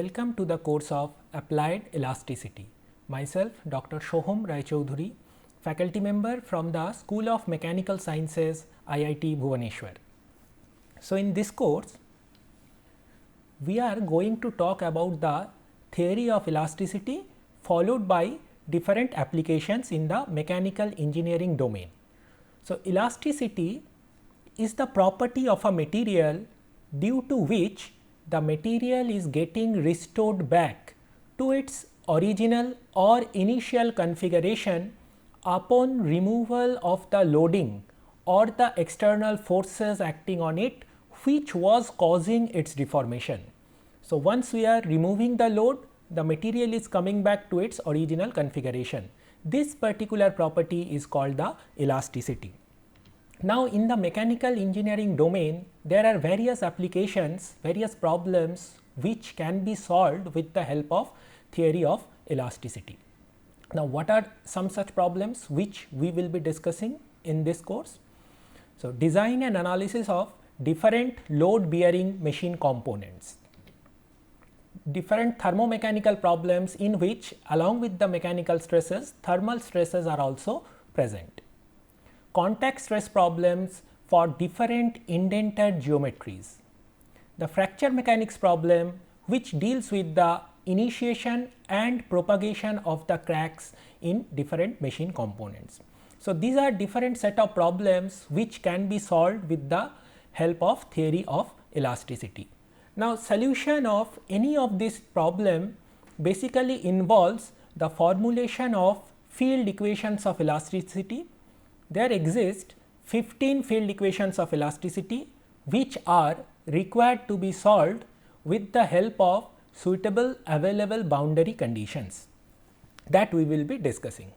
Welcome to the course of Applied Elasticity. Myself Dr. Shoham Raichaudhuri, faculty member from the School of Mechanical Sciences, IIT Bhubaneswar. So, in this course we are going to talk about the theory of elasticity followed by different applications in the mechanical engineering domain. So, elasticity is the property of a material due to which the material is getting restored back to its original or initial configuration upon removal of the loading or the external forces acting on it which was causing its deformation. So, once we are removing the load, the material is coming back to its original configuration. This particular property is called the elasticity. Now, in the mechanical engineering domain, there are various applications, various problems which can be solved with the help of theory of elasticity. Now, what are some such problems which we will be discussing in this course? So, design and analysis of different load bearing machine components, different thermomechanical problems in which along with the mechanical stresses, thermal stresses are also present. Contact stress problems for different indented geometries. The fracture mechanics problem which deals with the initiation and propagation of the cracks in different machine components. So, these are different set of problems which can be solved with the help of theory of elasticity. Now, solution of any of this problem basically involves the formulation of field equations of elasticity. There exist 15 field equations of elasticity which are required to be solved with the help of suitable available boundary conditions that we will be discussing.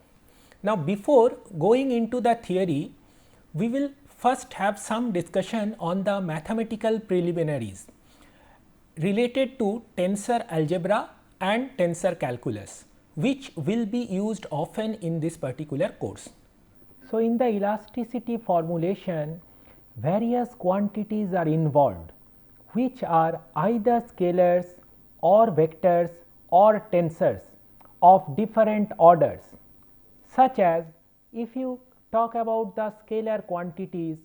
Now, before going into the theory, we will first have some discussion on the mathematical preliminaries related to tensor algebra and tensor calculus, which will be used often in this particular course. So, in the elasticity formulation, various quantities are involved which are either scalars or vectors or tensors of different orders, such as if you talk about the scalar quantities,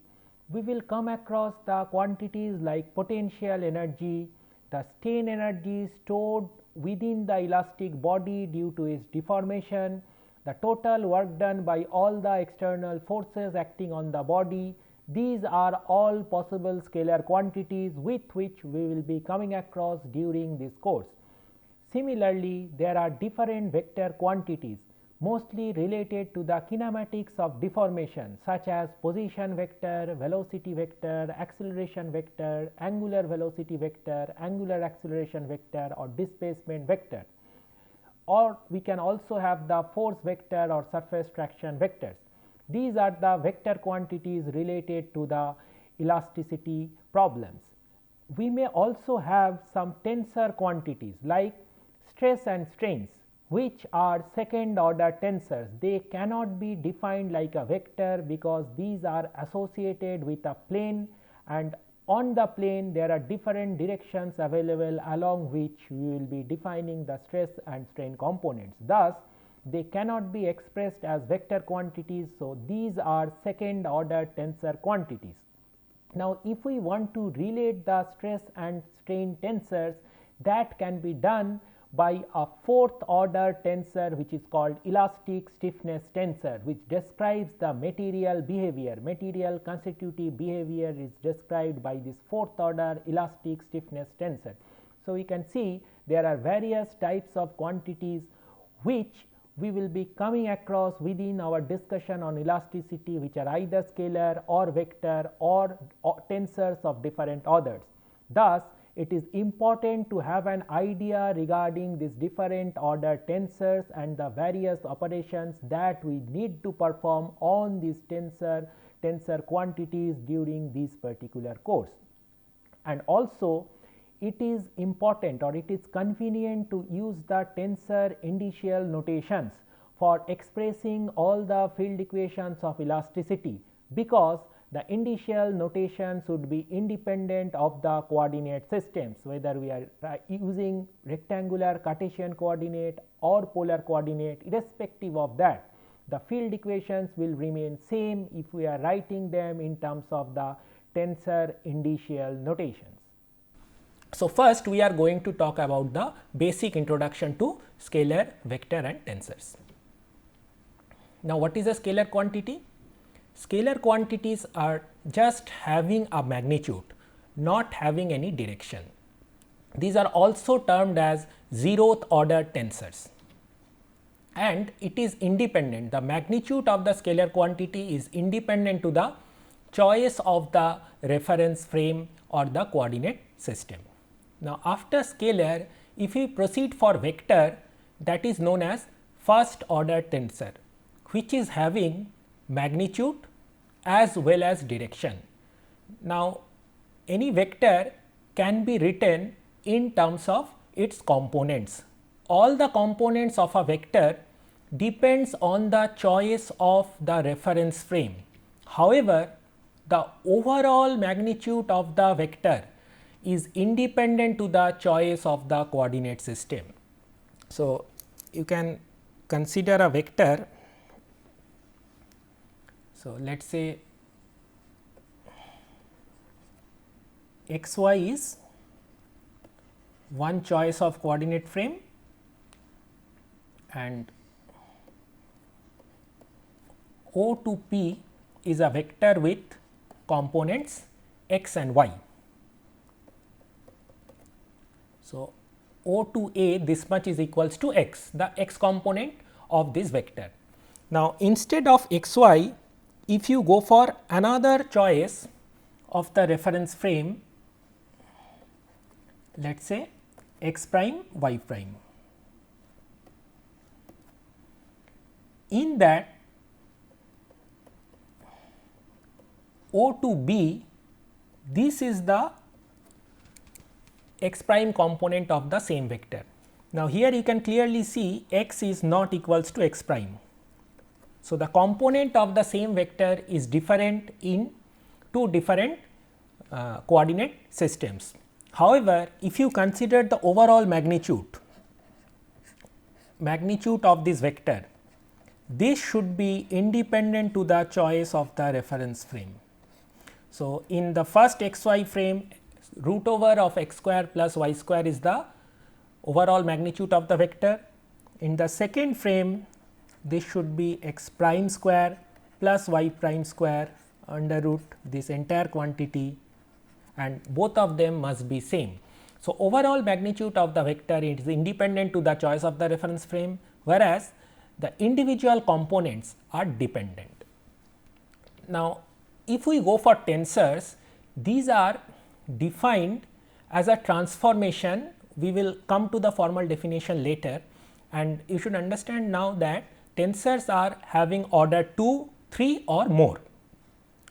we will come across the quantities like potential energy, the strain energy stored within the elastic body due to its deformation, the total work done by all the external forces acting on the body. These are all possible scalar quantities with which we will be coming across during this course. Similarly, there are different vector quantities mostly related to the kinematics of deformation, such as position vector, velocity vector, acceleration vector, angular velocity vector, angular acceleration vector or displacement vector. Or we can also have the force vector or surface traction vectors. These are the vector quantities related to the elasticity problems. We may also have some tensor quantities like stress and strains, which are second order tensors. They cannot be defined like a vector because these are associated with a plane, and on the plane there are different directions available along which we will be defining the stress and strain components. Thus, they cannot be expressed as vector quantities. So, these are second order tensor quantities. Now, if we want to relate the stress and strain tensors, that can be done by a fourth order tensor which is called elastic stiffness tensor, which describes the material behavior. Material constitutive behavior is described by this fourth order elastic stiffness tensor. So, we can see there are various types of quantities which we will be coming across within our discussion on elasticity, which are either scalar or vector or tensors of different orders. Thus, it is important to have an idea regarding these different order tensors and the various operations that we need to perform on these tensor quantities during this particular course. And also, it is important or it is convenient to use the tensor indicial notations for expressing all the field equations of elasticity, because the initial notation should be independent of the coordinate systems, whether we are using rectangular Cartesian coordinate or polar coordinate. Irrespective of that, the field equations will remain same if we are writing them in terms of the tensor initial notations. So, first we are going to talk about the basic introduction to scalar, vector and tensors. Now, what is a scalar quantity? Scalar quantities are just having a magnitude, not having any direction. These are also termed as zeroth order tensors, and it is independent. The magnitude of the scalar quantity is independent to the choice of the reference frame or the coordinate system. Now, after scalar, if we proceed for vector, that is known as first order tensor, which is having magnitude as well as direction. Now, any vector can be written in terms of its components. All the components of a vector depends on the choice of the reference frame. However, the overall magnitude of the vector is independent to the choice of the coordinate system. So, you can consider a vector. So, let us say x y is one choice of coordinate frame and O to P is a vector with components x and y. So, O to A, this much is equals to x, the x component of this vector. Now, instead of x y, if you go for another choice of the reference frame, let us say x prime y prime. In that O to B, this is the x prime component of the same vector. Now, here you can clearly see x is not equals to x prime. So, the component of the same vector is different in two different coordinate systems. However, if you consider the overall magnitude of this vector, this should be independent to the choice of the reference frame. So, in the first x y frame, root over of x square plus y square is the overall magnitude of the vector. In the second frame, this should be x prime square plus y prime square under root this entire quantity, and both of them must be same. So, overall magnitude of the vector is independent to the choice of the reference frame, whereas the individual components are dependent. Now, if we go for tensors, these are defined as a transformation. We will come to the formal definition later, and you should understand now that tensors are having order 2, 3 or more,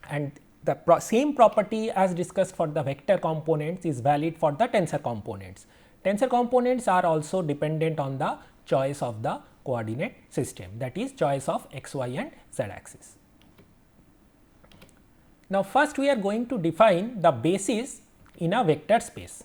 and the same property as discussed for the vector components is valid for the tensor components. Tensor components are also dependent on the choice of the coordinate system, that is choice of x, y and z axis. Now, first we are going to define the basis in a vector space.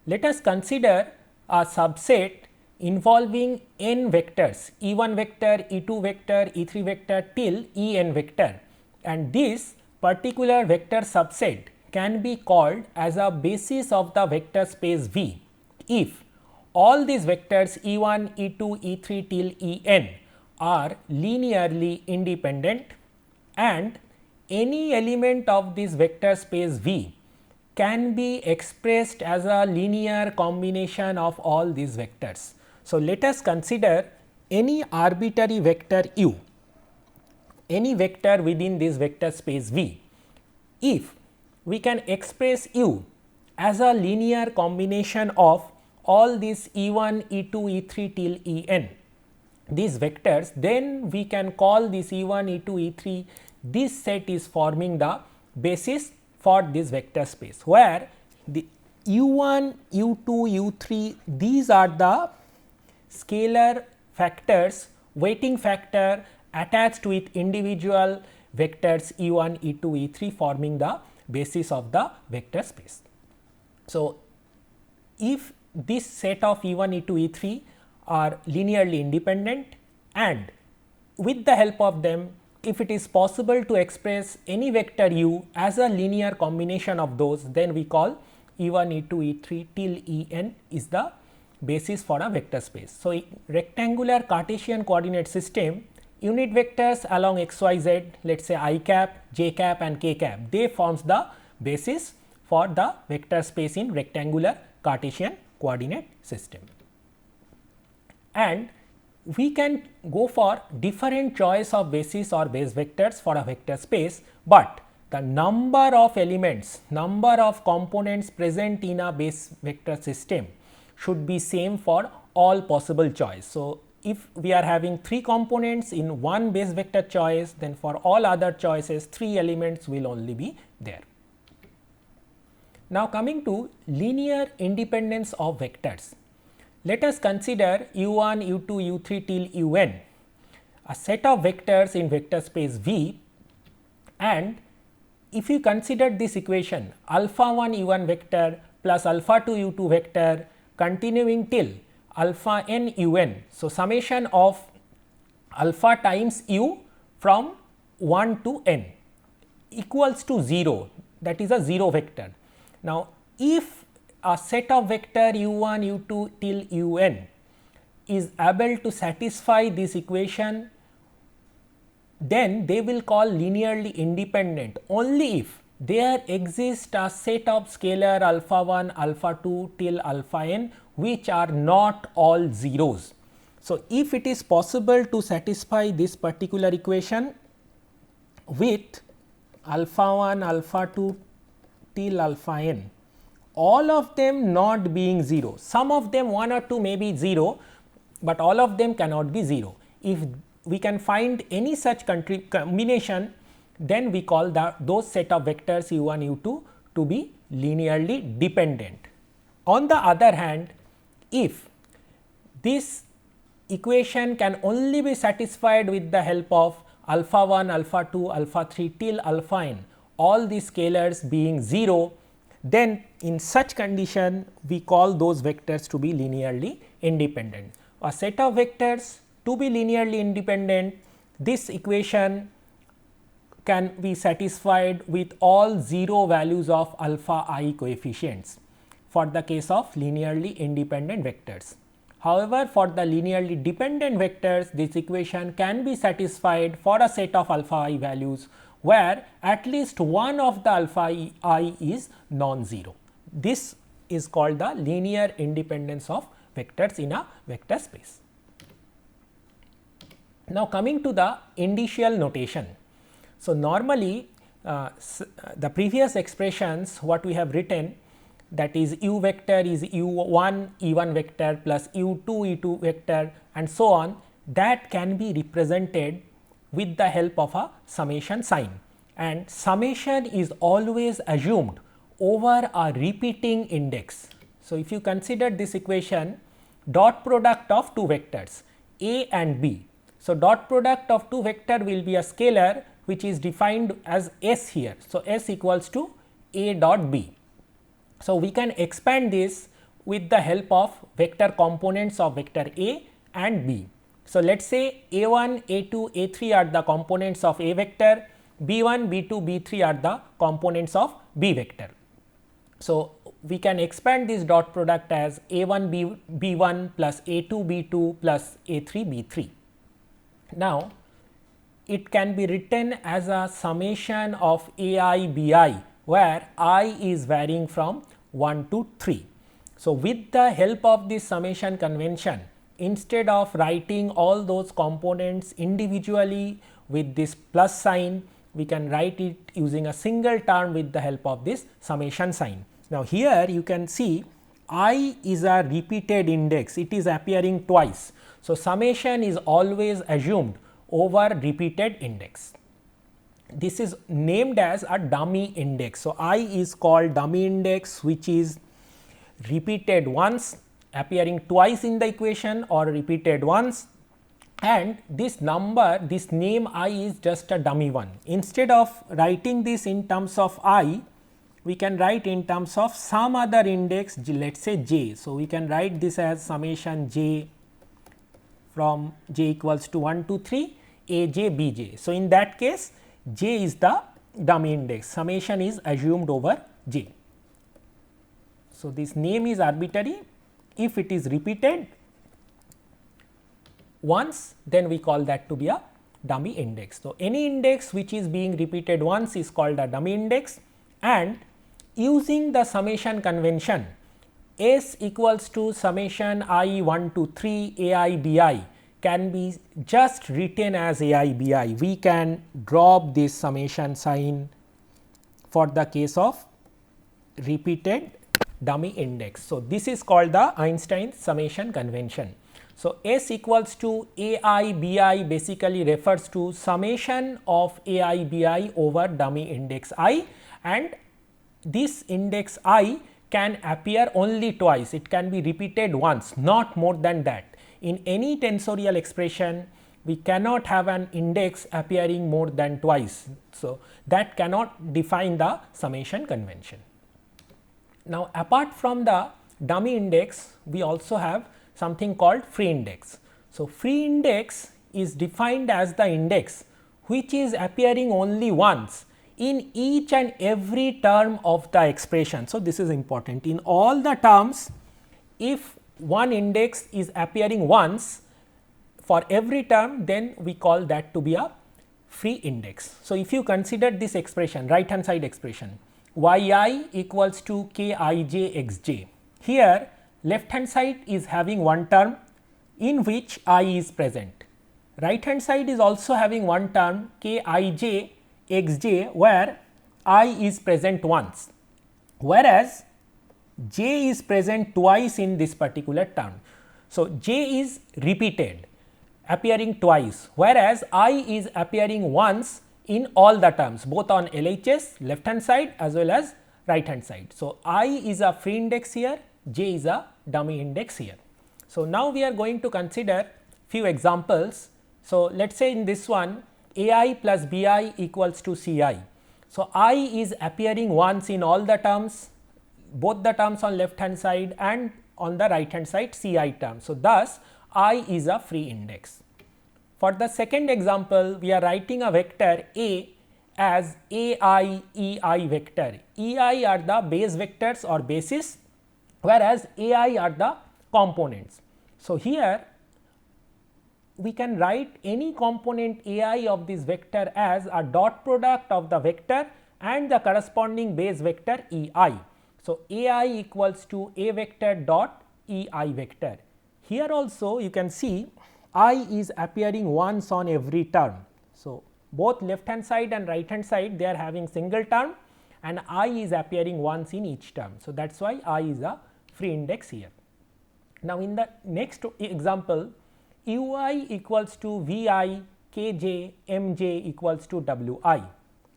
Let us consider a subset involving n vectors, E1 vector, E2 vector, E3 vector till En vector, and this particular vector subset can be called as a basis of the vector space V if all these vectors E1, E2, E3 till En are linearly independent and any element of this vector space V can be expressed as a linear combination of all these vectors. So, let us consider any arbitrary vector u, any vector within this vector space V. If we can express u as a linear combination of all these E1, E2, E3 till En, these vectors, then we can call this E1, E2, E3, this set is forming the basis for this vector space, where the U1, U2, U3, these are the scalar factors, weighting factor attached with individual vectors e1, e2, e3 forming the basis of the vector space. So, if this set of e1, e2, e3 are linearly independent, and with the help of them, if it is possible to express any vector u as a linear combination of those, then we call e1, e2, e3 till en is the basis for a vector space. So, rectangular Cartesian coordinate system, unit vectors along x, y, z, let us say I cap, j cap and k cap, they forms the basis for the vector space in rectangular Cartesian coordinate system. And we can go for different choice of basis or base vectors for a vector space, but the number of elements, number of components present in a base vector system should be same for all possible choice. So, if we are having 3 components in one base vector choice, then for all other choices 3 elements will only be there. Now, coming to linear independence of vectors. Let us consider u1, u2, u3 till un, a set of vectors in vector space V, and if you consider this equation alpha 1 u1 vector plus alpha 2 u2 vector continuing till alpha n un. So, summation of alpha times u from 1 to n equals to 0, that is a 0 vector. Now, if a set of vector u1, u2 till un is able to satisfy this equation, then they will call linearly independent only if there exists a set of scalar alpha 1, alpha 2 till alpha n which are not all zeros. So, if it is possible to satisfy this particular equation with alpha 1, alpha 2 till alpha n, all of them not being 0, some of them 1 or 2 may be 0, but all of them cannot be 0. If we can find any such combination, then we call those set of vectors u1, u2 to be linearly dependent. On the other hand, if this equation can only be satisfied with the help of alpha 1, alpha 2, alpha 3 till alpha n, all these scalars being 0, then in such condition we call those vectors to be linearly independent. A set of vectors to be linearly independent, this equation can be satisfied with all 0 values of alpha I coefficients for the case of linearly independent vectors. However, for the linearly dependent vectors, this equation can be satisfied for a set of alpha I values where at least one of the alpha I is non-zero. This is called the linear independence of vectors in a vector space. Now, coming to the indicial notation. So, normally the previous expressions what we have written, that is u vector is u1 e1 vector plus u2 e2 vector and so on, that can be represented with the help of a summation sign, and summation is always assumed over a repeating index. So, if you consider this equation, dot product of 2 vectors a and b. So, dot product of 2 vector will be a scalar which is defined as s here. So, s equals to a dot b. So, we can expand this with the help of vector components of vector a and b. So, let us say a1, a2, a3 are the components of a vector, b1, b2, b3 are the components of b vector. So, we can expand this dot product as a1 b1 plus a2 b2 plus a3 b3. Now, it can be written as a summation of ai bi, where I is varying from 1 to 3. So, with the help of this summation convention, instead of writing all those components individually with this plus sign, we can write it using a single term with the help of this summation sign. Now, here you can see I is a repeated index, it is appearing twice. So, summation is always assumed over repeated index. This is named as a dummy index. So, I is called dummy index, which is repeated once, appearing twice in the equation or repeated once, and this number, this name I is just a dummy one. Instead of writing this in terms of I, we can write in terms of some other index, let us say j. So, we can write this as summation j from j equals to 1 to 3 a j b j. So, in that case j is the dummy index, summation is assumed over j. So, this name is arbitrary. If it is repeated once, then we call that to be a dummy index. So, any index which is being repeated once is called a dummy index, and using the summation convention S equals to summation I 1 to 3 a I b I can be just written as a I b I. We can drop this summation sign for the case of repeated dummy index. So, this is called the Einstein summation convention. So, S equals to a I b I basically refers to summation of a I b I over dummy index I, and this index I can appear only twice, it can be repeated once, not more than that. In any tensorial expression, we cannot have an index appearing more than twice. So, that cannot define the summation convention. Now, apart from the dummy index, we also have something called free index. So, free index is defined as the index which is appearing only once in each and every term of the expression. So, this is important. In all the terms, if one index is appearing once for every term, then we call that to be a free index. So, if you consider this expression, right hand side expression, y I equals to k I j x j. Here left hand side is having one term in which I is present. Right hand side is also having one term k I j x j where I is present once, whereas j is present twice in this particular term. So, j is repeated appearing twice, whereas I is appearing once in all the terms, both on LHS left hand side as well as right hand side. So, I is a free index here, j is a dummy index here. So, now we are going to consider few examples. So, let us say in this one a I plus b I equals to c I. So, I is appearing once in all the terms, both the terms on left hand side and on the right hand side c I term. So, thus I is a free index. For the second example, we are writing a vector A as a I e I vector. E I are the base vectors or bases, whereas a I are the components. So, here we can write any component a I of this vector as a dot product of the vector and the corresponding base vector e I. So, a I equals to a vector dot e I vector. Here also you can see I is appearing once on every term. So, both left hand side and right hand side they are having single term and I is appearing once in each term. So, that is why I is a free index here. Now, in the next example, u I equals to v I k j m j equals to w I.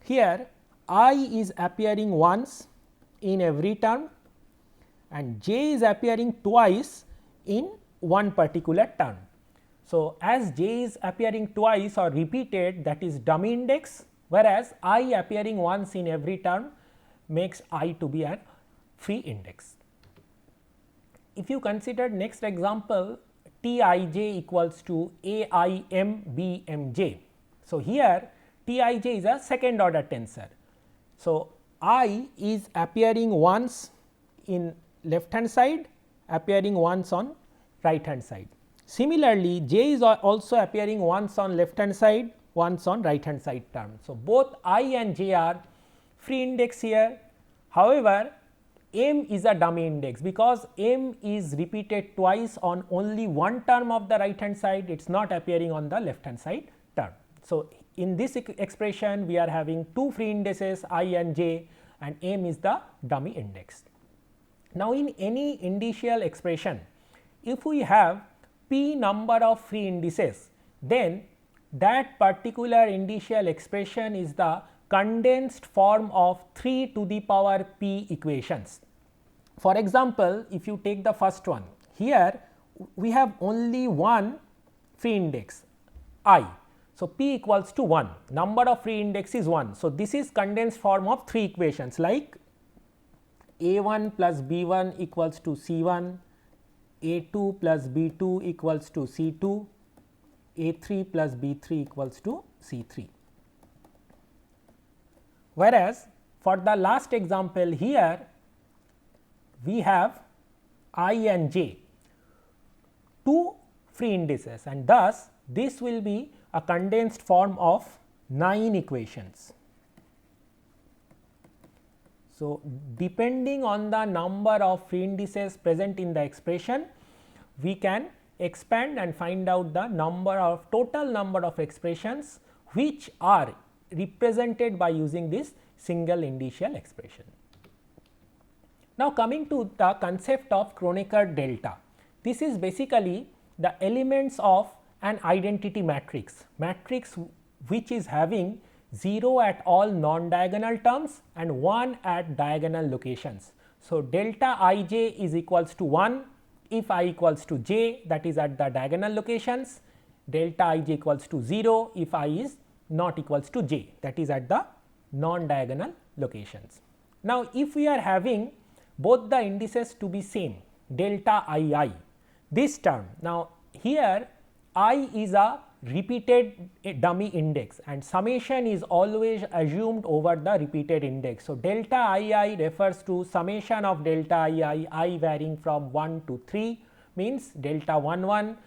Here I is appearing once in every term and j is appearing twice in one particular term. So, as j is appearing twice or repeated, that is dummy index, whereas I appearing once in every term makes I to be a free index. If you consider next example, T I j equals to A I m b m j. So, here T I j is a second order tensor. So, I is appearing once in left hand side, appearing once on right hand side. Similarly, j is also appearing once on left hand side, once on right hand side term. So, both I and j are free index here. However, m is a dummy index because m is repeated twice on only one term of the right hand side, it is not appearing on the left hand side term. So, in this expression we are having two free indices I and j, and m is the dummy index. Now, in any indicial expression, if we have p number of free indices, then that particular indicial expression is the condensed form of 3 to the power p equations. For example, if you take the first one, here we have only one free index I. So, P equals to 1, number of free index is 1. So, this is condensed form of 3 equations like A 1 plus B 1 equals to C 1, A 2 plus B 2 equals to C 2, A 3 plus B 3 equals to C 3. Whereas, for the last example here we have I and j, 2 free indices, and thus this will be a condensed form of 9 equations. So, depending on the number of free indices present in the expression, we can expand and find out the total number of expressions which are represented by using this single indicial expression. Now, coming to the concept of Kronecker delta, this is basically the elements of an identity matrix which is having 0 at all non-diagonal terms and 1 at diagonal locations. So, delta I j is equals to 1 if I equals to j, that is at the diagonal locations, delta I j equals to 0 if I is not equals to j, that is at the non-diagonal locations. Now, if we are having both the indices to be same, delta I, this term, now here I is a repeated dummy index and summation is always assumed over the repeated index. So, delta I refers to summation of delta I varying from 1 to 3, means delta 1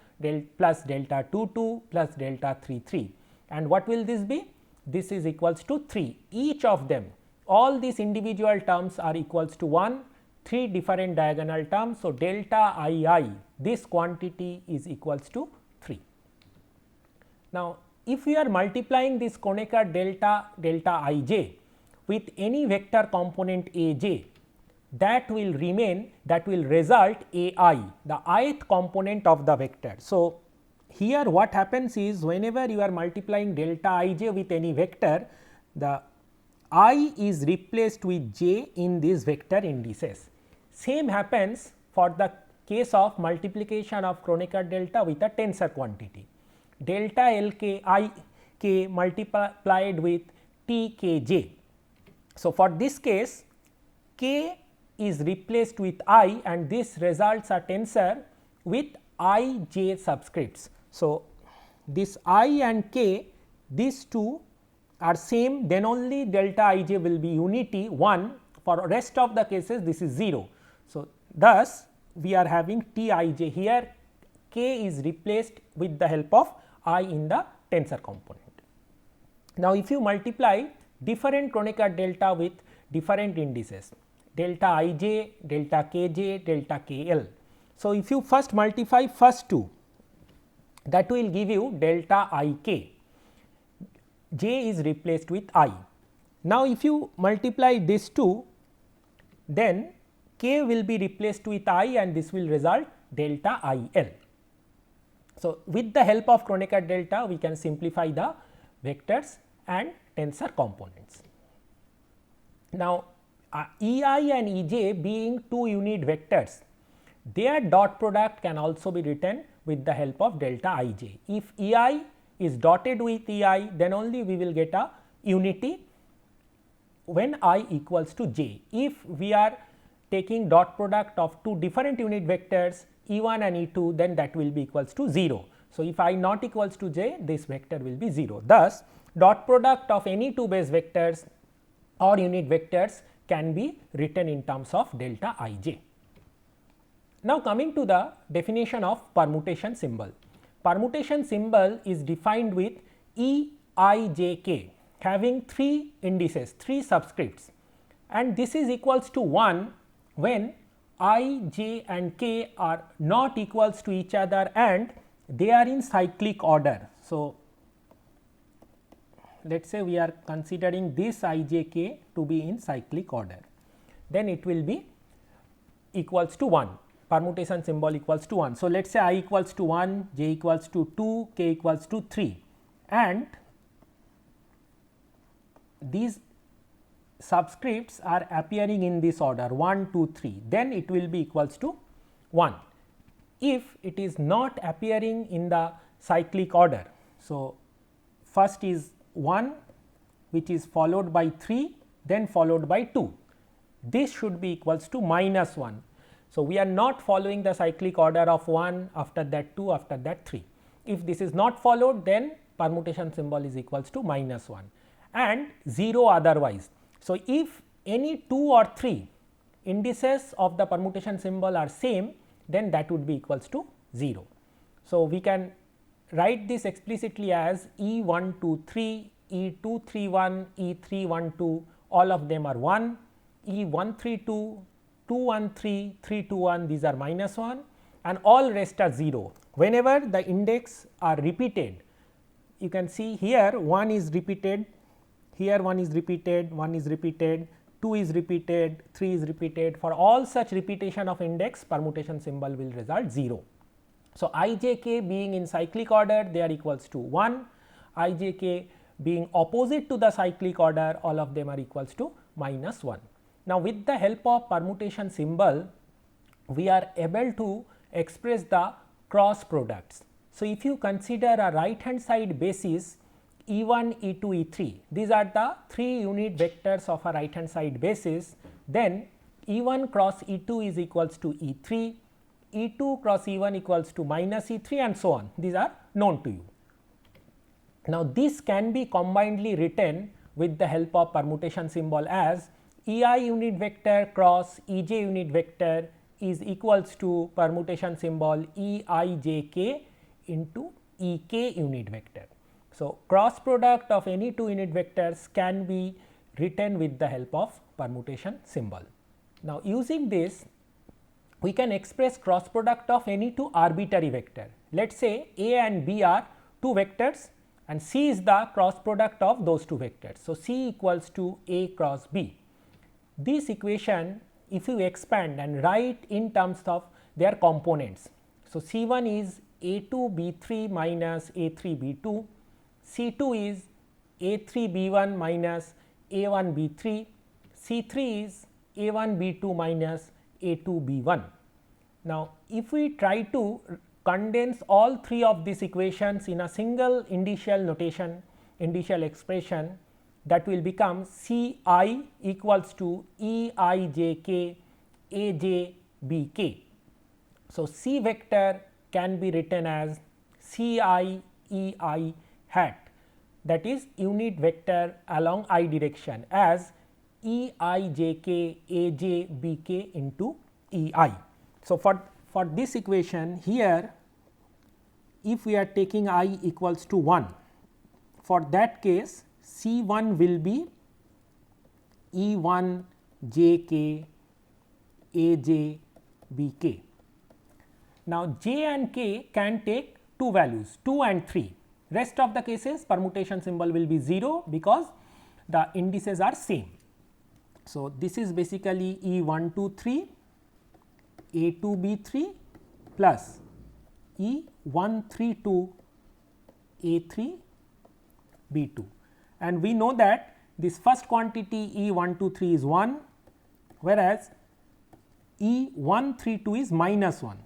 plus delta 2 plus delta 3, and what will this be? This is equals to 3, each of them, all these individual terms are equals to 1, 3 different diagonal terms. So, delta I, this quantity is equals to 3. Now, if we are multiplying this Kronecker delta I j with any vector component A j, that will result A I, the ith component of the vector. So, here what happens is whenever you are multiplying delta I j with any vector, the I is replaced with j in these vector indices. Same happens for the case of multiplication of Kronecker delta with a tensor quantity. Delta L k I k multiplied with T k j. So, for this case k is replaced with I and this results a tensor with I j subscripts. So, this I and k, these two are same, then only delta I j will be unity 1, for rest of the cases this is 0. So, thus we are having T I j here, k is replaced with the help of I in the tensor component. Now, if you multiply different Kronecker delta with different indices, delta I j, delta k j, delta k l. So, if you first multiply first two, that will give you delta I k, j is replaced with I. Now, if you multiply these two, then k will be replaced with I and this will result delta I l. So, with the help of Kronecker delta we can simplify the vectors and tensor components. Now, E I and E j being 2 unit vectors, their dot product can also be written with the help of delta I j. If E I is dotted with E I, then only we will get a unity when I equals to j. If we are taking dot product of 2 different unit vectors E 1 and E 2, then that will be equals to 0. So, if I not equals to j, this vector will be 0. Thus, dot product of any 2 base vectors or unit vectors can be written in terms of delta I j. Now, coming to the definition of permutation symbol. Permutation symbol is defined with E I j k having 3 indices, 3 subscripts, and this is equals to 1 when I, j and k are not equals to each other and they are in cyclic order. So, let us say we are considering this I j k to be in cyclic order, then it will be equals to 1, permutation symbol equals to 1. So, let us say I equals to 1, j equals to 2, k equals to 3, and these subscripts are appearing in this order 1, 2, 3, then it will be equals to 1. If it is not appearing in the cyclic order, So, first is 1 which is followed by 3, then followed by 2. This should be equals to minus 1. So, we are not following the cyclic order of 1, after that 2, after that 3. If this is not followed, then permutation symbol is equals to minus 1 and 0 otherwise. So, if any 2 or 3 indices of the permutation symbol are same, then that would be equals to 0. So, we can write this explicitly as E123, E231, E312, all of them are 1, E132, 213, 321, these are minus 1 and all rest are 0. Whenever the index are repeated, you can see here 1 is repeated, here 1 is repeated, 1 is repeated, 2 is repeated, 3 is repeated. For all such repetition of index, permutation symbol will result 0. So, I j k being in cyclic order, they are equals to 1, I j k being opposite to the cyclic order, all of them are equals to minus 1. Now, with the help of permutation symbol, we are able to express the cross products. So, if you consider a right hand side basis E1, E2, E3, these are the 3 unit vectors of a right hand side basis, then E1 cross E2 is equals to E3, E2 cross E1 equals to minus E3 and so on, these are known to you. Now, this can be combinedly written with the help of permutation symbol as EI unit vector cross EJ unit vector is equals to permutation symbol EIJK into EK unit vector. So, cross product of any 2 unit vectors can be written with the help of permutation symbol. Now, using this, we can express cross product of any 2 arbitrary vector. Let us say A and B are 2 vectors and C is the cross product of those 2 vectors. So, C equals to A cross B. This equation, if you expand and write in terms of their components. So, C1 is A2 B3 minus A3 B2, C2 is A3 B1 minus A1 B3, C3 is A1 B2 minus A2 B1. Now, if we try to condense all 3 of these equations in a single initial notation, initial expression, that will become C I equals to E I j k A j B k. So, C vector can be written as C I E I hat, that is unit vector along I direction as E I j k A j B k into E I. So, for this equation here, if we are taking I equals to 1, for that case C1 will be E1 j k A j B k. Now, j and k can take 2 values 2 and 3, rest of the cases permutation symbol will be 0 because the indices are same. So, this is basically E123 A2 B3 plus E132 A3 B2, and we know that this first quantity E123 is 1, whereas E132 is minus 1.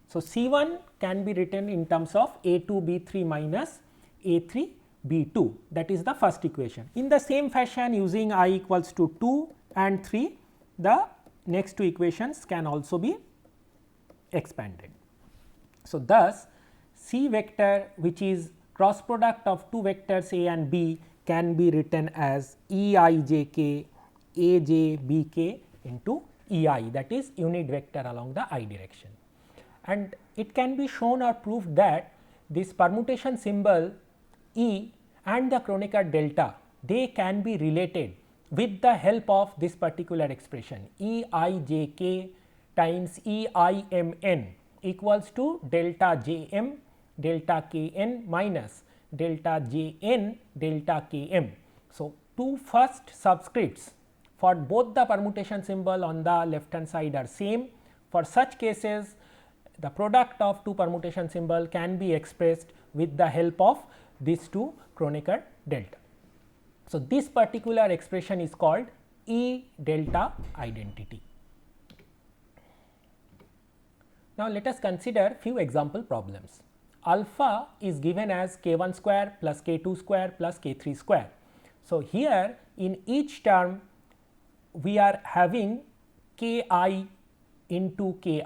So, C1 can be written in terms of A2 B3 minus A3 B2, that is the first equation. In the same fashion, using I equals to 2 and 3, the next 2 equations can also be expanded. So, thus C vector, which is cross product of 2 vectors A and B, can be written as E I j k A j B k into E I, that is unit vector along the I direction. And it can be shown or proved that this permutation symbol E and the Kronecker delta, they can be related with the help of this particular expression E I j k times E I m n equals to delta j m delta k n minus delta j n delta k m. So, 2 first subscripts for both the permutation symbol on the left hand side are same. For such cases, the product of 2 permutation symbol can be expressed with the help of these 2 Kronecker delta. So, this particular expression is called E delta identity. Now, let us consider few example problems. alpha is given as k1 square plus k2 square plus k3 square. So, here in each term we are having ki into ki.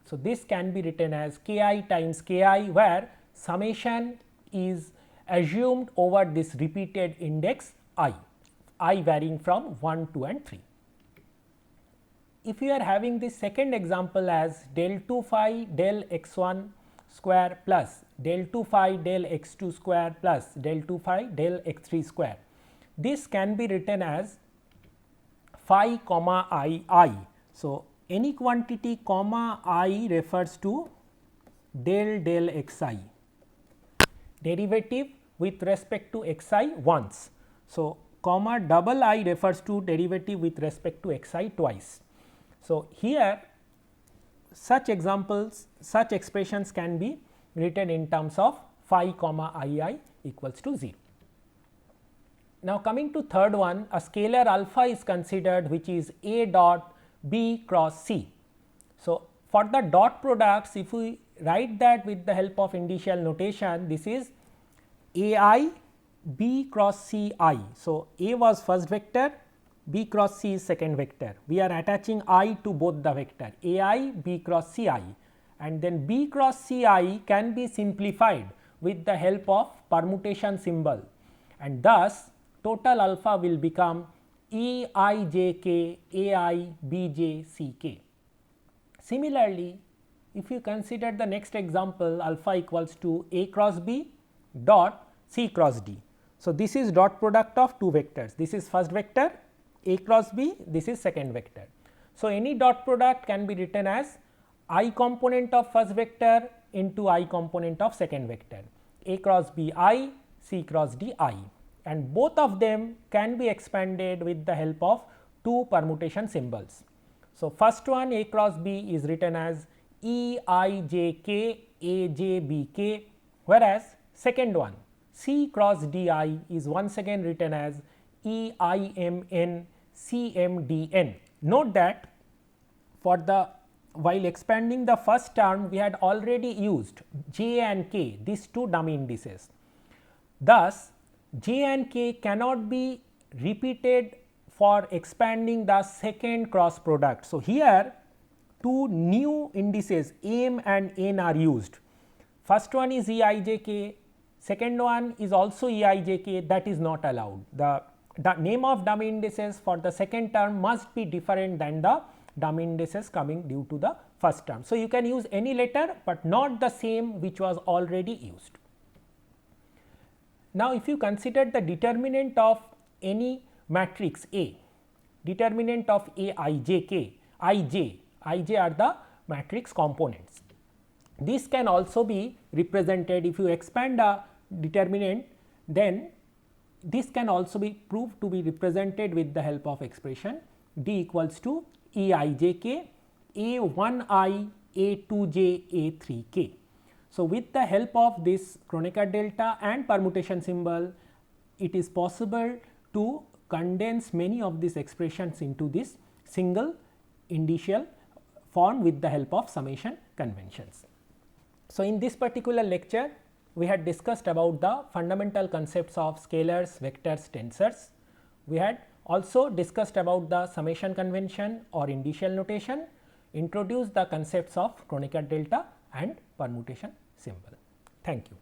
So, this can be written as ki times ki, where summation is assumed over this repeated index I varying from 1, 2 and 3. If you are having the second example as del 2 phi del x1 square plus del 2 phi del x2 square plus del 2 phi del x3 square, this can be written as phi comma I. So, any quantity comma I refers to del xi, derivative with respect to xi once. So, comma double I refers to derivative with respect to xi twice. So, here such examples, such expressions can be written in terms of phi comma I equals to 0. Now, coming to third one, a scalar alpha is considered which is A dot B cross C. So, for the dot products, if we write that with the help of initial notation, this is A I B cross C I. So, A was first vector, B cross C is second vector. We are attaching I to both the vector A I B cross C I, and then B cross C I can be simplified with the help of permutation symbol, and thus total alpha will become E I j k A I B j C k. Similarly, if you consider the next example, alpha equals to A cross B dot C cross D. So, this is dot product of two vectors, this is first vector A cross B, this is second vector. So, any dot product can be written as I component of first vector into I component of second vector, A cross B I, C cross D I, and both of them can be expanded with the help of two permutation symbols. So, first one A cross B is written as E I j k A j B k, whereas second one C cross D I is once again written as E I M N C M D N. Note that for the while expanding the first term, we had already used j and k, these two dummy indices. Thus, j and k cannot be repeated for expanding the second cross product. So, here two new indices m and n are used. First one is E I j k, second one is also E I j k, that is not allowed. The name of dummy indices for the second term must be different than the dummy indices coming due to the first term. So, you can use any letter, but not the same which was already used. Now, if you consider the determinant of any matrix A, determinant of A I j k, I j are the matrix components. This can also be represented if you expand a determinant, then this can also be proved to be represented with the help of expression D equals to E I j k A 1 I A 2 j A 3 k. So, with the help of this Kronecker delta and permutation symbol, it is possible to condense many of these expressions into this single indicial form with the help of summation conventions. So, in this particular lecture, we had discussed about the fundamental concepts of scalars, vectors, tensors. We had also discussed about the summation convention or indicial notation, introduced the concepts of Kronecker delta and permutation symbol. Thank you.